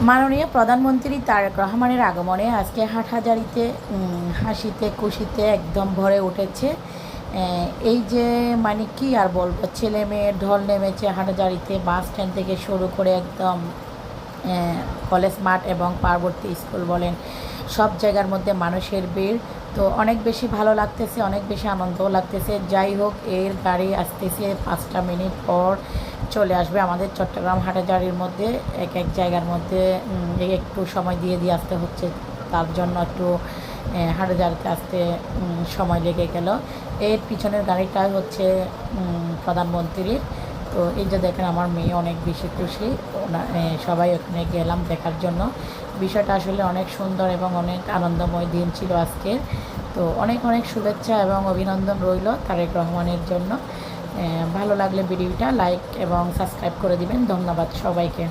মাননীয় প্রধানমন্ত্রী তারেক রহমানের আগমনে আজকে হাটহাজারীতে হাসিতে খুশিতে একদম ভরে উঠেছে। এই যে মানে কি আর বলবো, ছেলে মেয়ের ঢল নেমেছে হাটহাজারীতে। বাস স্ট্যান্ড থেকে শুরু করে একদম কলেজ মাঠ এবং পার্বতী স্কুল বলেন, সব জায়গার মধ্যে মানুষের ভিড়। তো অনেক বেশি ভালো লাগতেছে, অনেক বেশি আনন্দও লাগতেছে। যাই হোক, এর গাড়ি আসতেছে 5টা মিনিট পর চলে আসবে আমাদের চট্টগ্রাম হাটহাজারীর মধ্যে। এক এক জায়গার মধ্যে একটু সময় দিয়ে দিয়ে আসতে হচ্ছে, তার জন্য একটু হাটহাজারীতে আসতে সময় লেগে গেল। এর পিছনের গাড়িটা হচ্ছে প্রধানমন্ত্রীর। তো এই যে দেখেন, আমার মেয়ে অনেক বেশি খুশি। সবাই ওখানে গেলাম দেখার জন্য। বিষয়টা আসলে অনেক সুন্দর এবং অনেক আনন্দময় দিন ছিল আজকের। তো অনেক অনেক শুভেচ্ছা এবং অভিনন্দন রইল তারেক রহমানের জন্য। ভালো লাগলে ভিডিওটা লাইক এবং সাবস্ক্রাইব করে দিবেন। ধন্যবাদ সবাইকে।